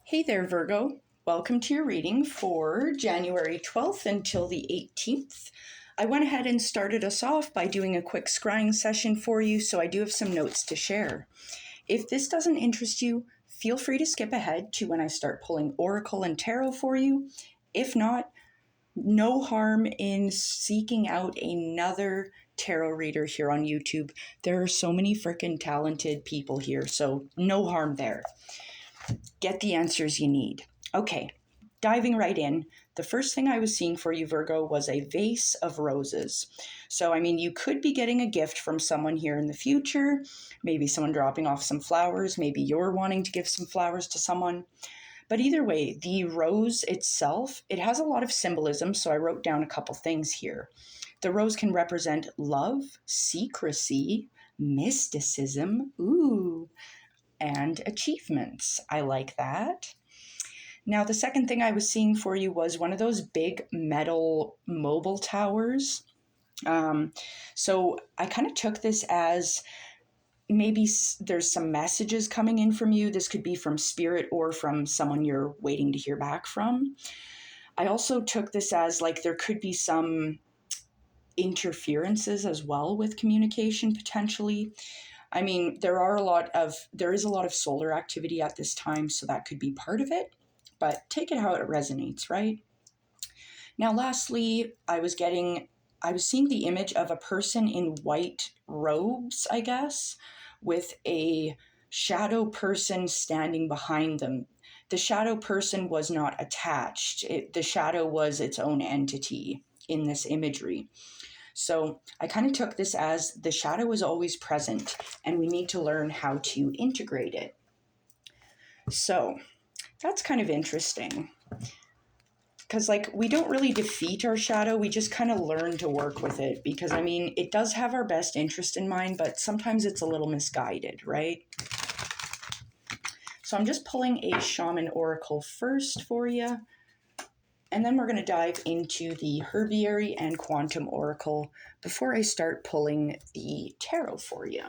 Hey there, Virgo. Welcome to your reading for January 12th until the 18th. I went ahead and started us off by doing a quick scrying session for you, so I do have some notes to share. If this doesn't interest you, feel free to skip ahead to when I start pulling Oracle and Tarot for you. If not, no harm in seeking out another tarot reader here on YouTube. There are so many freaking talented people here, so no harm there. Get the answers you need. Okay, diving right in, the first thing I was seeing for you, Virgo, was a vase of roses. So, you could be getting a gift from someone here in the future, maybe someone dropping off some flowers, maybe you're wanting to give some flowers to someone. But either way, the rose itself, it has a lot of symbolism, so I wrote down a couple things here. The rose can represent love, secrecy, mysticism, and achievements. I like that. Now, the second thing I was seeing for you was one of those big metal mobile towers. So I kind of took this as maybe there's some messages coming in from you. This could be from spirit or from someone you're waiting to hear back from. I also took this as like there could be some interferences as well with communication potentially. There is a lot of solar activity at this time, so that could be part of it, but take it how it resonates, right? Now, lastly, I was seeing the image of a person in white robes, I guess, with a shadow person standing behind them. The shadow person was not attached. The shadow was its own entity in this imagery. So I kind of took this as the shadow is always present and we need to learn how to integrate it. So that's kind of interesting because we don't really defeat our shadow. We just kind of learn to work with it because it does have our best interest in mind, but sometimes it's a little misguided, right? So I'm just pulling a Shaman Oracle first for you. And then we're going to dive into the Herbiary and Quantum Oracle before I start pulling the tarot for you.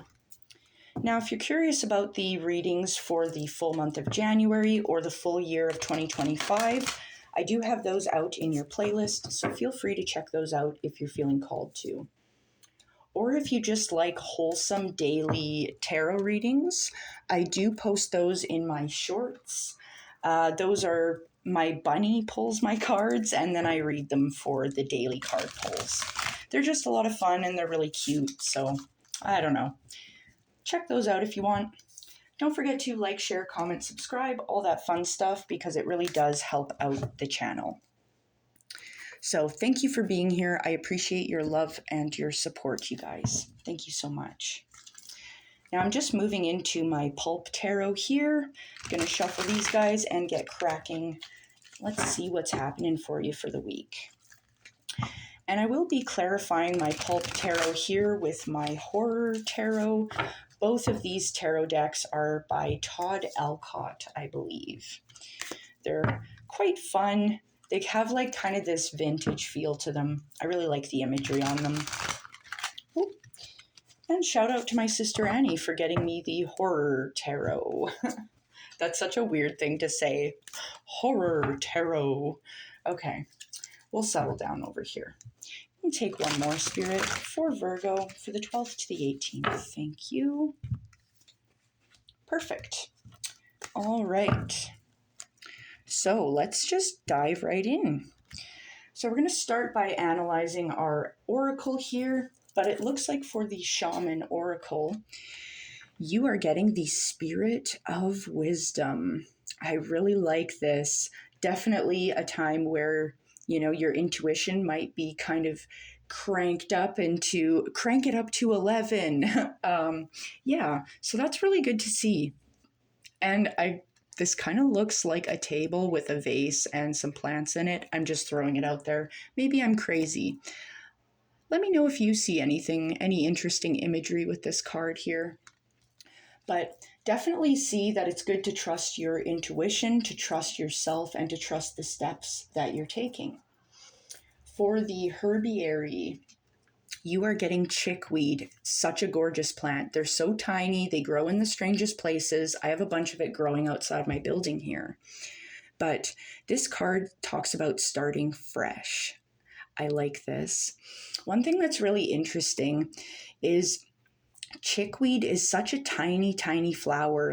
Now, if you're curious about the readings for the full month of January or the full year of 2025, I do have those out in your playlist, so feel free to check those out if you're feeling called to. Or if you just like wholesome daily tarot readings, I do post those in my shorts. Those are my bunny pulls my cards, and then I read them for the daily card pulls. They're just a lot of fun, and they're really cute, so I don't know. Check those out if you want. Don't forget to like, share, comment, subscribe, all that fun stuff, because it really does help out the channel. So thank you for being here. I appreciate your love and your support, you guys. Thank you so much. Now I'm just moving into my Pulp Tarot here. I'm going to shuffle these guys and get cracking. Let's see what's happening for you for the week. And I will be clarifying my Pulp Tarot here with my Horror Tarot. Both of these tarot decks are by Todd Alcott, I believe. They're quite fun. They have kind of this vintage feel to them. I really like the imagery on them. Ooh. And shout out to my sister Annie for getting me the Horror Tarot. That's such a weird thing to say. Horror Tarot. Okay, we'll settle down over here. And take one more, Spirit, for Virgo for the 12th to the 18th. Thank you. Perfect. All right. So let's just dive right in. So we're going to start by analyzing our oracle here. But it looks like for the Shaman Oracle, you are getting the Spirit of Wisdom. I really like this. Definitely a time where, your intuition might be kind of crank it up to 11. So that's really good to see. And this kind of looks like a table with a vase and some plants in it. I'm just throwing it out there. Maybe I'm crazy. Let me know if you see any interesting imagery with this card here. But definitely see that it's good to trust your intuition, to trust yourself, and to trust the steps that you're taking. For the Herbiary, You are getting chickweed, such a gorgeous plant. They're so tiny, they grow in the strangest places. I have a bunch of it growing outside my building here. But this card talks about starting fresh. I like this. One thing that's really interesting is chickweed is such a tiny, tiny flower,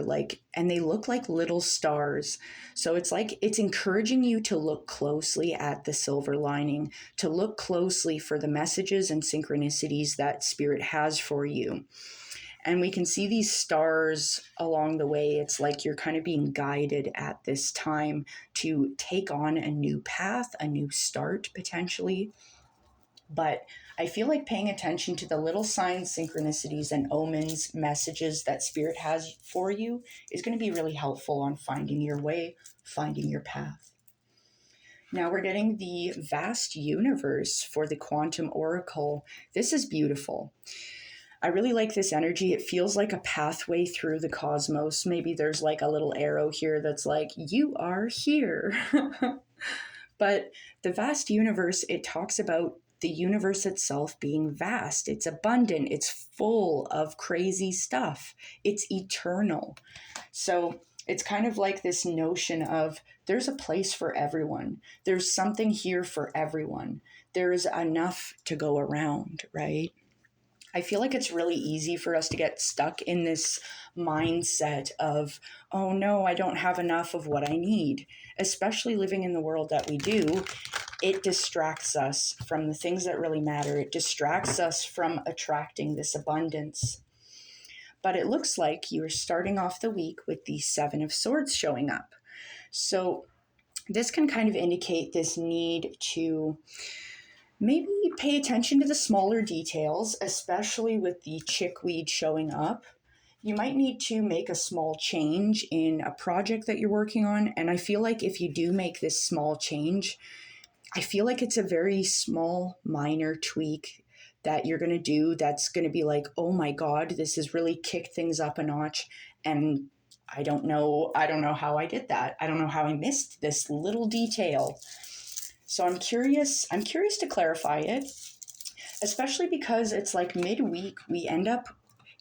and they look like little stars. So it's encouraging you to look closely at the silver lining, to look closely for the messages and synchronicities that Spirit has for you. And we can see these stars along the way. It's like you're kind of being guided at this time to take on a new path, a new start potentially. But I feel like paying attention to the little signs, synchronicities, and omens, messages that Spirit has for you is going to be really helpful on finding your way, finding your path. Now we're getting the vast universe for the Quantum Oracle. This is beautiful. I really like this energy. It feels like a pathway through the cosmos. Maybe there's like a little arrow here that's like, you are here. But the vast universe, it talks about the universe itself being vast. It's abundant. It's full of crazy stuff. It's eternal. So it's kind of like this notion of there's a place for everyone. There's something here for everyone. There is enough to go around, right? I feel like it's really easy for us to get stuck in this mindset of, oh no, I don't have enough of what I need. Especially living in the world that we do, it distracts us from the things that really matter. It distracts us from attracting this abundance. But it looks like you are starting off the week with the Seven of Swords showing up. So this can kind of indicate this need to maybe pay attention to the smaller details, especially with the chickweed showing up. You might need to make a small change in a project that you're working on. And I feel like if you do make this small change, I feel like it's a very small, minor tweak that you're going to do that's going to be like, oh my God, this has really kicked things up a notch. And I don't know how I did that. I don't know how I missed this little detail. So I'm curious to clarify it, especially because it's like midweek, we end up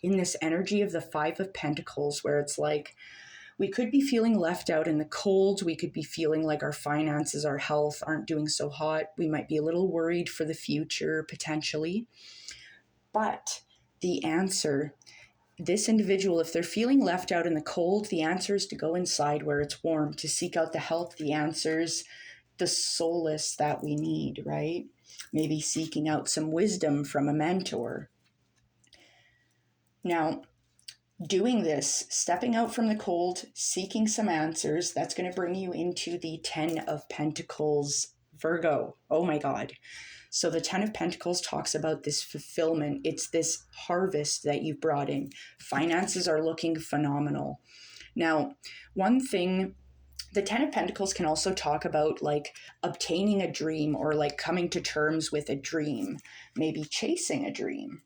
in this energy of the Five of Pentacles, where it's like we could be feeling left out in the cold. We could be feeling like our finances, our health aren't doing so hot. We might be a little worried for the future, potentially. But the answer, this individual, if they're feeling left out in the cold, the answer is to go inside where it's warm, to seek out the help, the answers, the solace that we need, right? Maybe seeking out some wisdom from a mentor. Now, doing this, stepping out from the cold, seeking some answers, that's going to bring you into the 10 of Pentacles, Virgo. Oh my God. So the 10 of Pentacles talks about this fulfillment. It's this harvest that you've brought in. Finances are looking phenomenal. Now, one thing, the 10 of Pentacles can also talk about like obtaining a dream or like coming to terms with a dream, maybe chasing a dream.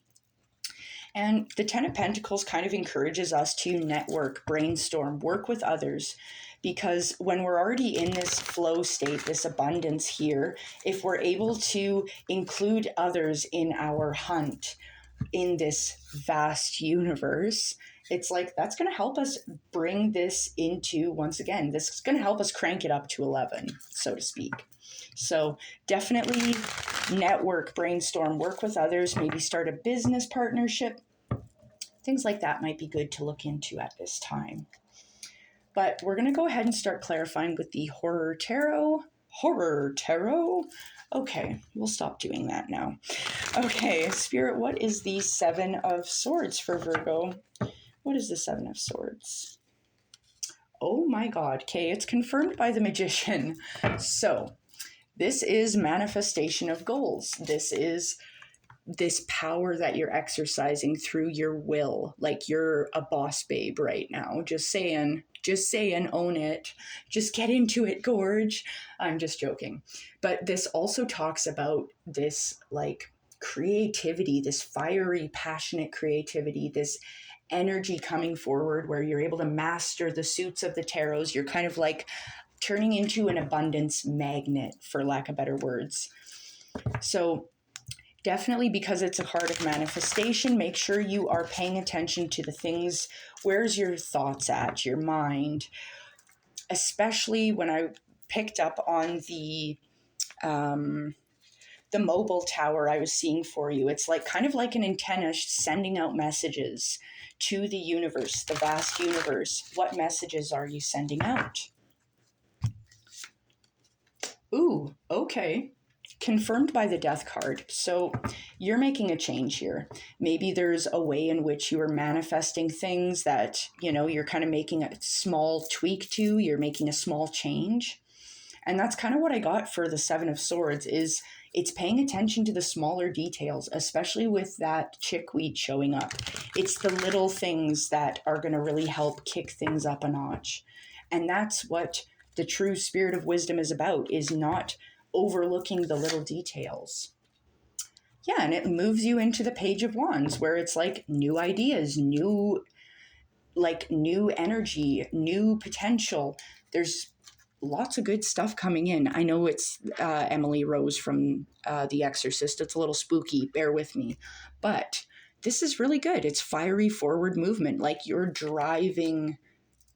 And the 10 of Pentacles kind of encourages us to network, brainstorm, work with others. Because when we're already in this flow state, this abundance here, if we're able to include others in our hunt in this vast universe, it's like that's going to help us bring this into, once again, this is going to help us crank it up to 11, so to speak. So definitely network, brainstorm, work with others, maybe start a business partnership. Things like that might be good to look into at this time. But we're going to go ahead and start clarifying with the Horror Tarot. Horror Tarot? Okay, we'll stop doing that now. Okay, Spirit, what is the Seven of Swords for Virgo? What is the Seven of Swords? Oh my God. Okay, it's confirmed by the Magician. So, this is manifestation of goals. This is this power that you're exercising through your will. Like you're a boss babe right now. Just saying, own it. Just get into it, Gorge. I'm just joking. But this also talks about this like creativity, this fiery, passionate creativity, this energy coming forward where you're able to master the suits of the tarots. You're kind of like turning into an abundance magnet, for lack of better words. So Definitely, because it's a card of manifestation, make sure you are paying attention to the things. Where's your thoughts at, your mind? Especially when I picked up on the mobile tower I was seeing for you. It's like kind of like an antenna sending out messages to the universe, the vast universe. What messages are you sending out? Ooh, okay. Confirmed by the death card. So you're making a change here. Maybe there's a way in which you are manifesting things that, you're kind of making a small tweak to, you're making a small change. And that's kind of what I got for the Seven of Swords is it's paying attention to the smaller details, especially with that chickweed showing up. It's the little things that are going to really help kick things up a notch. And that's what the true spirit of wisdom is about, is not overlooking the little details. Yeah, and it moves you into the Page of Wands, where it's like new ideas, new energy, new potential. There's lots of good stuff coming in. I know it's Emily Rose from The Exorcist. It's a little spooky, bear with me. But this is really good. It's fiery forward movement, like you're driving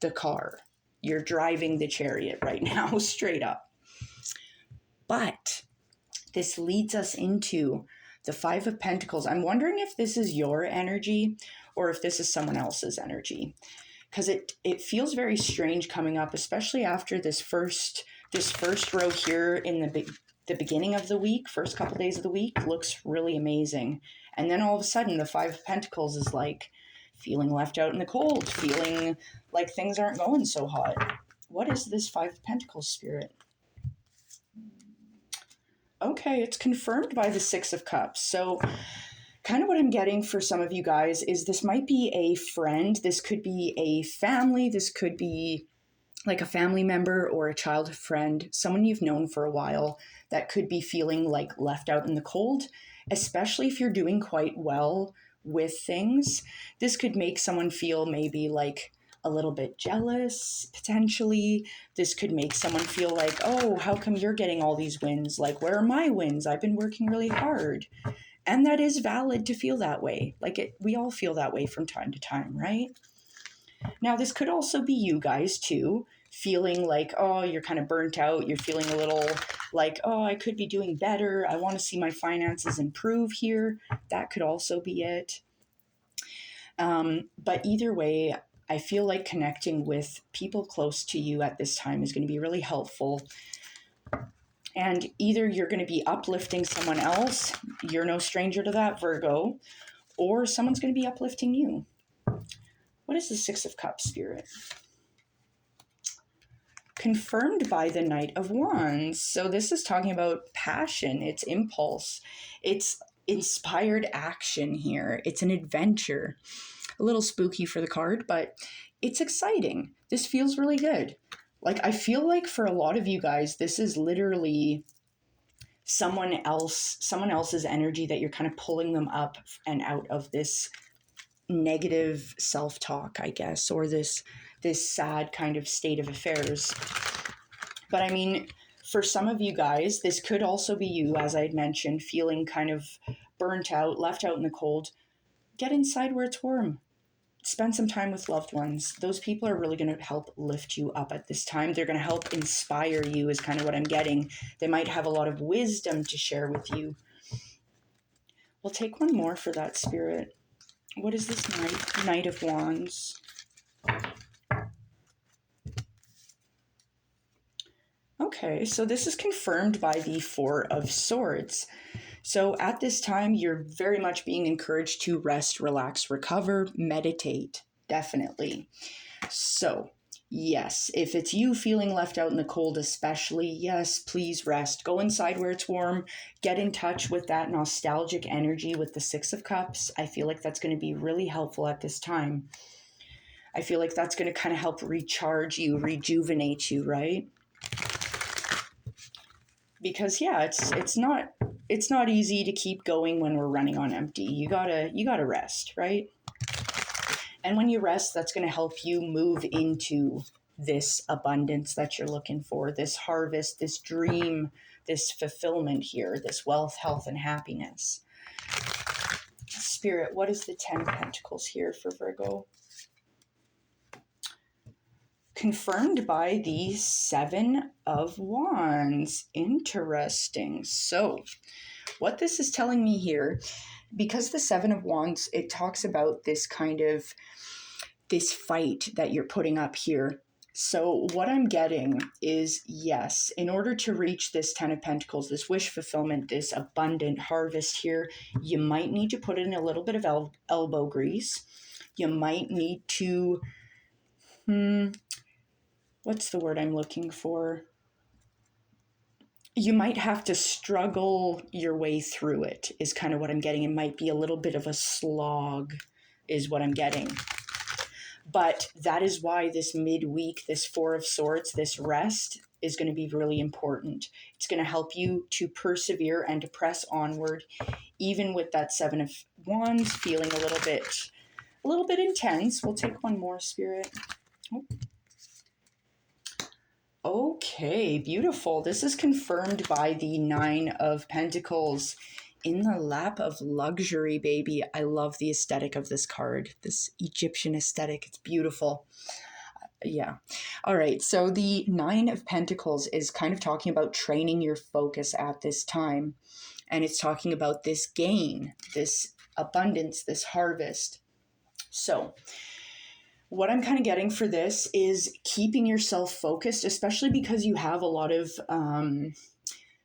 the car. You're driving the chariot right now, straight up. But this leads us into the Five of Pentacles. I'm wondering if this is your energy or if this is someone else's energy, because it feels very strange coming up, especially after this first row here in the beginning of the week. First couple days of the week looks really amazing, and then all of a sudden the Five of Pentacles is like feeling left out in the cold, feeling like things aren't going so hot. What is this Five of Pentacles, Spirit? Okay, it's confirmed by the Six of Cups. So kind of what I'm getting for some of you guys is this might be a friend. This could be a family. This could be like a family member or a childhood friend, someone you've known for a while that could be feeling like left out in the cold, especially if you're doing quite well with things. This could make someone feel maybe like a little bit jealous, potentially. This could make someone feel like, oh, how come you're getting all these wins? Like, where are my wins? I've been working really hard. And that is valid to feel that way. We all feel that way from time to time, right? Now, this could also be you guys too, feeling like, oh, you're kind of burnt out. You're feeling a little like, oh, I could be doing better. I want to see my finances improve here. That could also be it. But either way, I feel like connecting with people close to you at this time is going to be really helpful. And either you're going to be uplifting someone else, you're no stranger to that, Virgo, or someone's going to be uplifting you. What is the Six of Cups, Spirit? Confirmed by the Knight of Wands. So this is talking about passion, it's impulse, it's inspired action here. It's an adventure. A little spooky for the card, but it's exciting. This feels really good. Like, I feel like for a lot of you guys, this is literally someone else's energy that you're kind of pulling them up and out of this negative self-talk, I guess, or this sad kind of state of affairs. But I mean, for some of you guys, this could also be you, as I had mentioned, feeling kind of burnt out, left out in the cold. Get inside where it's warm. Spend some time with loved ones. Those people are really going to help lift you up at this time. They're going to help inspire you is kind of what I'm getting. They might have a lot of wisdom to share with you. We'll take one more for that, Spirit. What is this Knight of Wands? Okay, so this is confirmed by the Four of Swords. So at this time, you're very much being encouraged to rest, relax, recover, meditate, definitely. So yes, if it's you feeling left out in the cold especially, yes, please rest. Go inside where it's warm. Get in touch with that nostalgic energy with the Six of Cups. I feel like that's going to be really helpful at this time. I feel like that's going to kind of help recharge you, rejuvenate you, right? Because yeah, it's not easy to keep going when we're running on empty. You gotta rest, right? And when you rest, that's going to help you move into this abundance that you're looking for, this harvest, this dream, this fulfillment here, this wealth, health, and happiness. Spirit, what is the 10 of Pentacles here for Virgo? Confirmed by the 7 of Wands. Interesting. So, what this is telling me here, because the 7 of Wands, it talks about this kind of, this fight that you're putting up here. So what I'm getting is, yes, in order to reach this 10 of Pentacles, this wish fulfillment, this abundant harvest here, you might need to put in a little bit of elbow grease. You might need to, what's the word I'm looking for? You might have to struggle your way through it, is kind of what I'm getting. It might be a little bit of a slog, is what I'm getting. But that is why this midweek, this 4 of Swords, this rest is going to be really important. It's going to help you to persevere and to press onward, even with that 7 of Wands feeling a little bit intense. We'll take one more, Spirit. Okay, beautiful. This is confirmed by the 9 of Pentacles. In the lap of luxury, baby. I love the aesthetic of this card, this Egyptian aesthetic. It's beautiful. Yeah. All right. So the 9 of Pentacles is kind of talking about training your focus at this time. And it's talking about this gain, this abundance, this harvest. So what I'm kind of getting for this is keeping yourself focused, especially because you have a lot of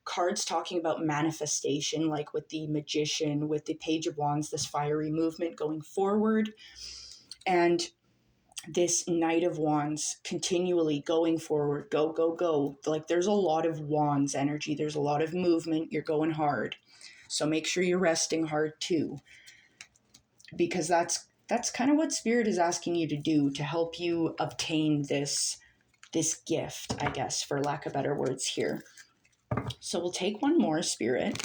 cards talking about manifestation, like with the Magician, with the Page of Wands, this fiery movement going forward, and this Knight of Wands continually going forward, go, go, go. Like there's a lot of Wands energy. There's a lot of movement. You're going hard. So make sure you're resting hard too, because that's kind of what Spirit is asking you to do to help you obtain this gift, I guess, for lack of better words here. So we'll take one more, Spirit.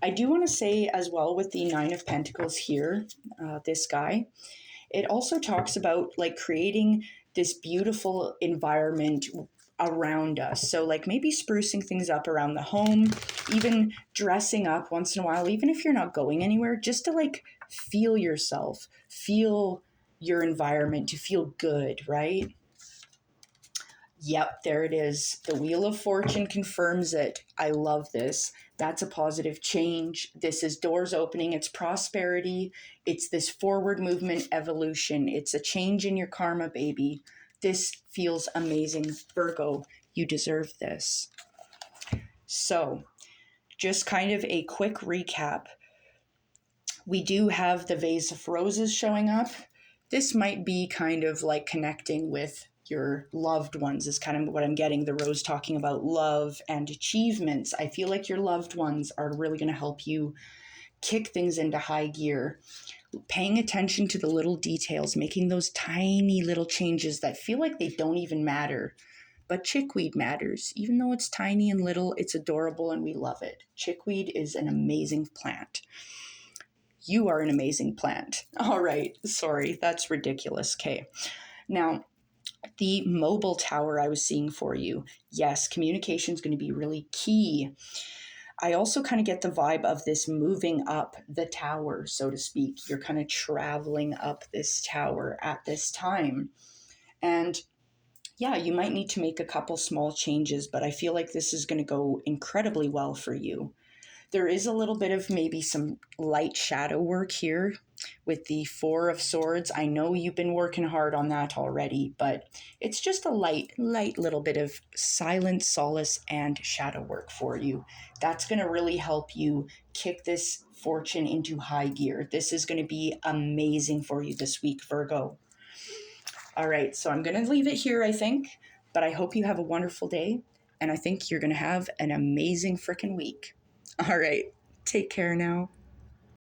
I do want to say as well with the 9 of Pentacles here, this guy, it also talks about like creating this beautiful environment around us. So like maybe sprucing things up around the home, even dressing up once in a while, even if you're not going anywhere, just to like feel yourself, feel your environment, to feel good, right? Yep, there it is. The Wheel of Fortune confirms it. I love this. That's a positive change. This is doors opening. It's prosperity. It's this forward movement, evolution. It's a change in your karma, baby. This feels amazing. Virgo, you deserve this. So, just kind of a quick recap. We do have the Vase of Roses showing up. This might be kind of like connecting with your loved ones, is kind of what I'm getting. The rose talking about love and achievements. I feel like your loved ones are really going to help you kick things into high gear. Paying attention to the little details, making those tiny little changes that feel like they don't even matter. But chickweed matters. Even though it's tiny and little, it's adorable and we love it. Chickweed is an amazing plant. You are an amazing plant. All right. Sorry, that's ridiculous. Okay. Now, the mobile tower I was seeing for you. Yes, communication is going to be really key. I also kind of get the vibe of this moving up the tower, so to speak. You're kind of traveling up this tower at this time. And yeah, you might need to make a couple small changes, but I feel like this is going to go incredibly well for you. There is a little bit of maybe some light shadow work here with the 4 of Swords. I know you've been working hard on that already, but it's just a light little bit of silence, solace, and shadow work for you. That's going to really help you kick this fortune into high gear. This is going to be amazing for you this week, Virgo. All right, so I'm going to leave it here, I think, but I hope you have a wonderful day, and I think you're going to have an amazing freaking week. All right, take care now.